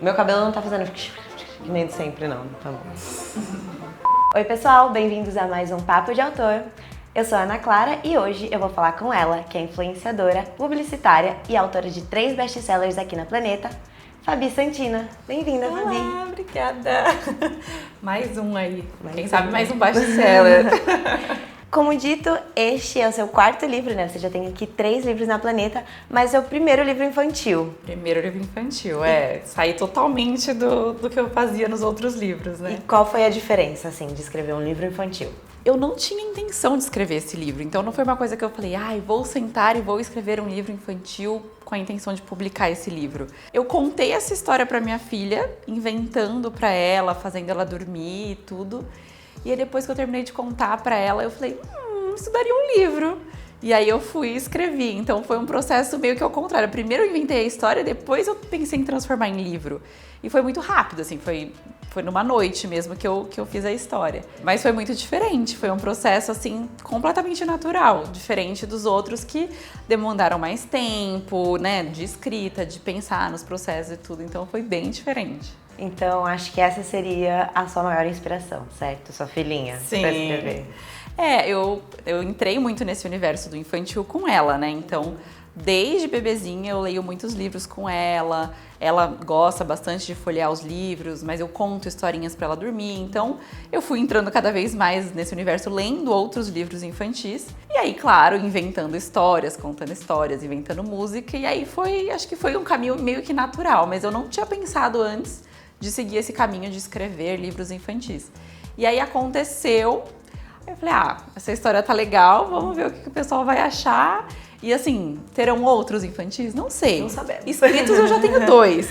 Meu cabelo não tá fazendo que nem de sempre, não. Tá bom. Oi, pessoal. Bem-vindos a mais um Papo de Autor. Eu sou a Ana Clara e hoje eu vou falar com ela, que é influenciadora, publicitária e autora de 3 best-sellers aqui na Planeta, Fabi Santina. Bem-vinda, Fabi. Olá, obrigada. Mais um aí. Quem sabe mais um best-seller. Como dito, este é o seu 4º livro, né? Você já tem aqui 3 livros na Planeta, mas é o primeiro livro infantil. Primeiro livro infantil, saí totalmente do que eu fazia nos outros livros, né? E qual foi a diferença, assim, de escrever um livro infantil? Eu não tinha intenção de escrever esse livro, então não foi uma coisa que eu falei, vou sentar e vou escrever um livro infantil com a intenção de publicar esse livro. Eu contei essa história pra minha filha, inventando pra ela, fazendo ela dormir e tudo. E aí depois que eu terminei de contar pra ela, eu falei, isso daria um livro. E aí eu fui e escrevi. Então foi um processo meio que ao contrário. Primeiro eu inventei a história, depois eu pensei em transformar em livro. E foi muito rápido, assim, foi numa noite mesmo que eu fiz a história. Mas foi muito diferente, foi um processo, assim, completamente natural. Diferente dos outros que demandaram mais tempo, né, de escrita, de pensar nos processos e tudo. Então foi bem diferente. Então, acho que essa seria a sua maior inspiração, certo? Sua filhinha, sim, pra escrever. Eu entrei muito nesse universo do infantil com ela, né? Então, desde bebezinha eu leio muitos livros com ela. Ela gosta bastante de folhear os livros, mas eu conto historinhas pra ela dormir. Então, eu fui entrando cada vez mais nesse universo, lendo outros livros infantis. E aí, claro, inventando histórias, contando histórias, inventando música. E aí acho que foi um caminho meio que natural, mas eu não tinha pensado antes de seguir esse caminho de escrever livros infantis. E aí aconteceu, eu falei, essa história tá legal, vamos ver o que o pessoal vai achar. E assim, terão outros infantis? Não sei. Não sabemos. Escritos eu já tenho 2,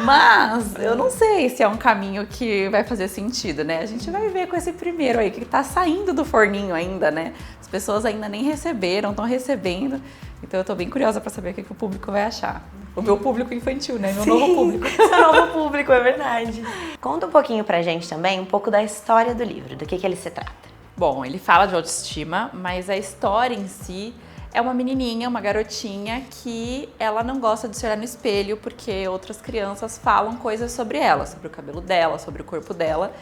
mas eu não sei se é um caminho que vai fazer sentido, né? A gente vai ver com esse primeiro aí, que tá saindo do forninho ainda, né? As pessoas ainda nem receberam, estão recebendo. Então eu tô bem curiosa pra saber o que o público vai achar. O meu público infantil, né? Meu novo público. Seu novo público, é verdade. Conta um pouquinho pra gente também, um pouco da história do livro, do que ele se trata. Bom, ele fala de autoestima, mas a história em si é uma menininha, uma garotinha que ela não gosta de se olhar no espelho porque outras crianças falam coisas sobre ela, sobre o cabelo dela, sobre o corpo dela.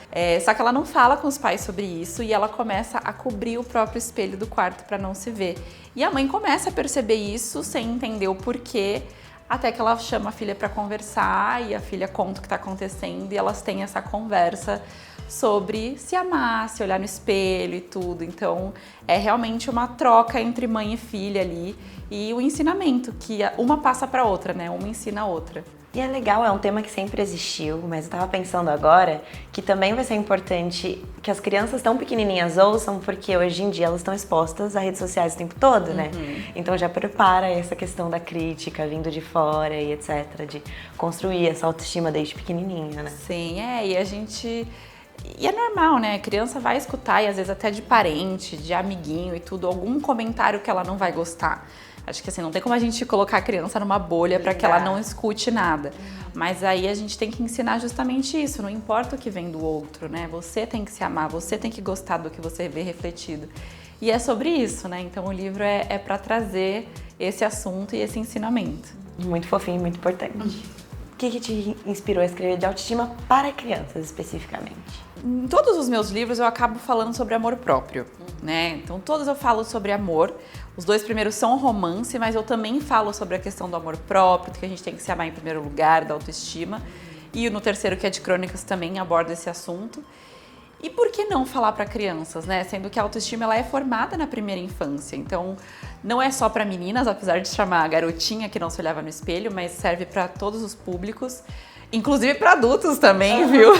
Só que ela não fala com os pais sobre isso e ela começa a cobrir o próprio espelho do quarto pra não se ver. E a mãe começa a perceber isso sem entender o porquê, até que ela chama a filha pra conversar e a filha conta o que tá acontecendo e elas têm essa conversa sobre se amar, se olhar no espelho e tudo. Então, é realmente uma troca entre mãe e filha ali e o ensinamento, que uma passa pra outra, né? Uma ensina a outra. E é legal, é um tema que sempre existiu, mas eu tava pensando agora que também vai ser importante que as crianças tão pequenininhas ouçam, porque hoje em dia elas estão expostas a redes sociais o tempo todo, né? Então já prepara essa questão da crítica vindo de fora e etc, de construir essa autoestima desde pequenininha, né? Sim, E é normal, né? A criança vai escutar, e às vezes até de parente, de amiguinho e tudo, algum comentário que ela não vai gostar. Acho que assim, não tem como a gente colocar a criança numa bolha para que ela não escute nada. Mas aí a gente tem que ensinar justamente isso, não importa o que vem do outro, né? Você tem que se amar, você tem que gostar do que você vê refletido. E é sobre isso, né? Então o livro é para trazer esse assunto e esse ensinamento. Muito fofinho, muito importante. O que te inspirou a escrever de autoestima para crianças, especificamente? Em todos os meus livros eu acabo falando sobre amor próprio, né? Então todos eu falo sobre amor. Os 2 primeiros são romance, mas eu também falo sobre a questão do amor próprio, que a gente tem que se amar em primeiro lugar, da autoestima. E no terceiro, que é de crônicas, também aborda esse assunto. E por que não falar para crianças, né? Sendo que a autoestima ela é formada na primeira infância. Então, não é só para meninas, apesar de chamar a garotinha que não se olhava no espelho, mas serve para todos os públicos, inclusive para adultos também, viu?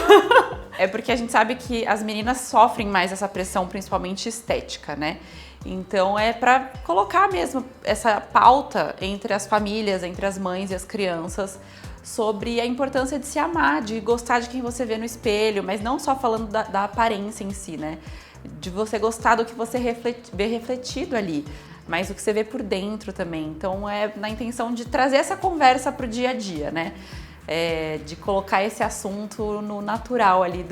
É porque a gente sabe que as meninas sofrem mais essa pressão, principalmente estética, né? Então é para colocar mesmo essa pauta entre as famílias, entre as mães e as crianças, sobre a importância de se amar, de gostar de quem você vê no espelho, mas não só falando da aparência em si, né? De você gostar do que você vê refletido ali, mas o que você vê por dentro também. Então é na intenção de trazer essa conversa pro dia a dia, né? De colocar esse assunto no natural ali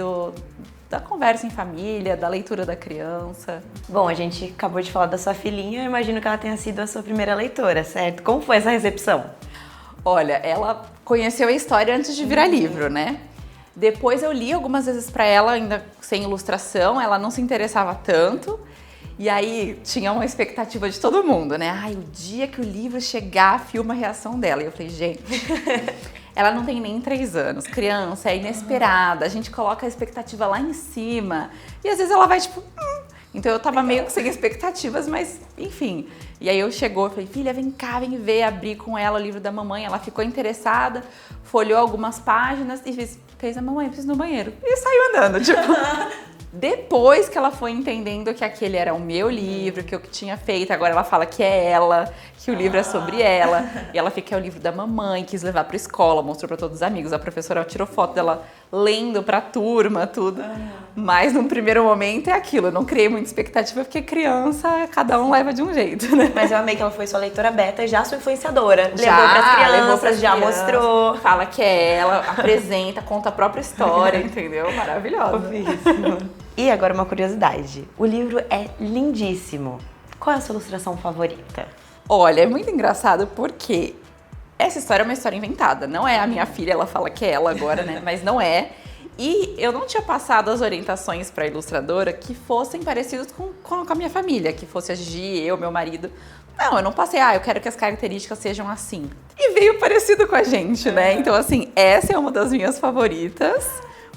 da conversa em família, da leitura da criança. Bom, a gente acabou de falar da sua filhinha, eu imagino que ela tenha sido a sua primeira leitora, certo? Como foi essa recepção? Olha, ela conheceu a história antes de virar livro, né? Depois eu li algumas vezes pra ela, ainda sem ilustração, ela não se interessava tanto. E aí tinha uma expectativa de todo mundo, né? Ai, o dia que o livro chegar, filma a reação dela. E eu falei, gente, ela não tem nem 3 anos, criança, é inesperada, a gente coloca a expectativa lá em cima. E às vezes ela vai tipo... Então eu tava meio que sem expectativas, mas enfim. E aí eu falei, filha, vem cá, vem ver, abri com ela o livro da mamãe. Ela ficou interessada, folheou algumas páginas e fez a mamãe, preciso ir no banheiro. E saiu andando, tipo... Depois que ela foi entendendo que aquele era o meu livro, que eu que tinha feito, agora ela fala que é ela, que o livro é sobre ela. E ela fica, é o livro da mamãe, quis levar pra escola, mostrou pra todos os amigos. A professora tirou foto dela lendo pra turma, tudo. Mas num primeiro momento é aquilo, eu não criei muita expectativa, porque criança, cada um leva de um jeito, né? Mas eu amei que ela foi sua leitora beta e já sua influenciadora. Já, levou pras crianças, já mostrou. Fala que é ela, apresenta, conta a própria história, entendeu? Maravilhosa. E agora uma curiosidade. O livro é lindíssimo. Qual é a sua ilustração favorita? Olha, é muito engraçado porque essa história é uma história inventada. Não é a minha filha, ela fala que é ela agora, né? Mas não é. E eu não tinha passado as orientações para a ilustradora que fossem parecidos com a minha família, que fosse a Gi, eu, meu marido. Não, eu não passei, eu quero que as características sejam assim. E veio parecido com a gente, né? Então, assim, essa é uma das minhas favoritas,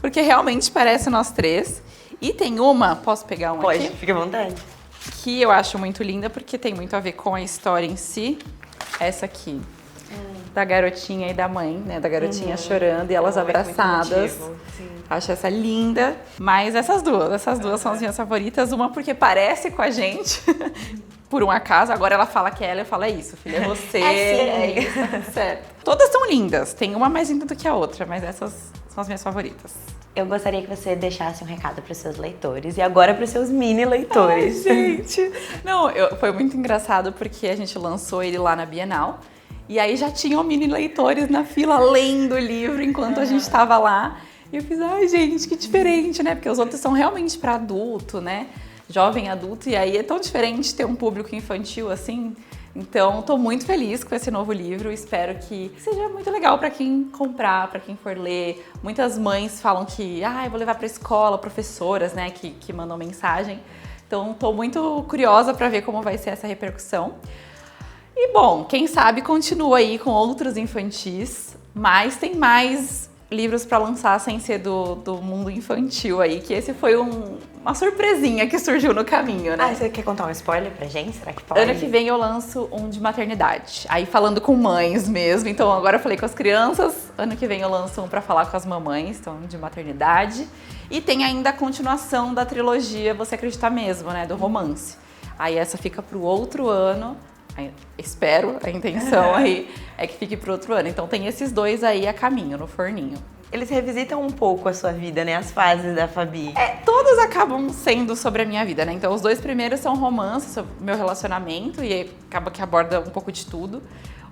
porque realmente parece nós três. E tem uma, posso pegar uma aqui? Pode, fica à vontade. Que eu acho muito linda, porque tem muito a ver com a história em si. Essa aqui, da garotinha e da mãe, né? Da garotinha chorando e elas abraçadas. Acho essa linda. Mas essas duas são as minhas favoritas. Uma porque parece com a gente, por um acaso. Agora ela fala que é ela, eu falo, é isso, filha, é você. É isso, certo. Todas são lindas. Tem uma mais linda do que a outra, mas essas são as minhas favoritas. Eu gostaria que você deixasse um recado para os seus leitores e agora para os seus mini leitores. Ai, gente! Não, foi muito engraçado porque a gente lançou ele lá na Bienal e aí já tinham mini leitores na fila lendo o livro enquanto a gente estava lá. E eu fiz, ai gente, que diferente, né? Porque os outros são realmente para adulto, né? Jovem adulto, e aí é tão diferente ter um público infantil assim. Então, estou muito feliz com esse novo livro, espero que seja muito legal para quem comprar, para quem for ler. Muitas mães falam que, eu vou levar para a escola, professoras, né, que mandam mensagem. Então, estou muito curiosa para ver como vai ser essa repercussão. E, bom, quem sabe continua aí com outros infantis, mas tem mais livros para lançar sem ser do mundo infantil aí, que esse foi uma surpresinha que surgiu no caminho, né? Você quer contar um spoiler pra gente? Será que pode? Ano que vem eu lanço um de maternidade, aí falando com mães mesmo, então agora eu falei com as crianças, ano que vem eu lanço um pra falar com as mamães, então de maternidade. E tem ainda a continuação da trilogia Você Acredita Mesmo, né, do romance. Aí essa fica pro outro ano. Espero, a intenção aí é que fique pro outro ano. Então tem esses dois aí a caminho, no forninho. Eles revisitam um pouco a sua vida, né? As fases da Fabi. Todos acabam sendo sobre a minha vida, né? Então os dois primeiros são romances sobre o meu relacionamento e acaba que aborda um pouco de tudo.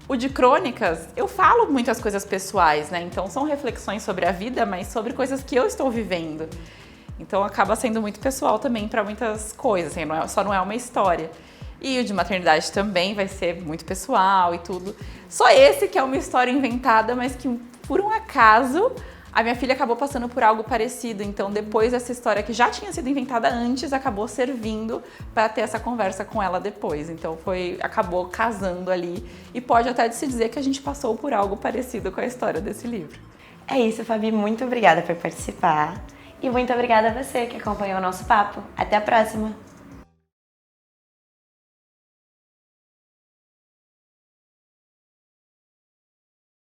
O de crônicas, eu falo muitas coisas pessoais, né? Então são reflexões sobre a vida, mas sobre coisas que eu estou vivendo. Então acaba sendo muito pessoal também para muitas coisas, assim, só não é uma história. E o de maternidade também vai ser muito pessoal e tudo. Só esse que é uma história inventada, mas que por um acaso a minha filha acabou passando por algo parecido. Então depois essa história que já tinha sido inventada antes acabou servindo para ter essa conversa com ela depois. Então acabou casando ali e pode até se dizer que a gente passou por algo parecido com a história desse livro. É isso, Fabi. Muito obrigada por participar. E muito obrigada a você que acompanhou o nosso papo. Até a próxima!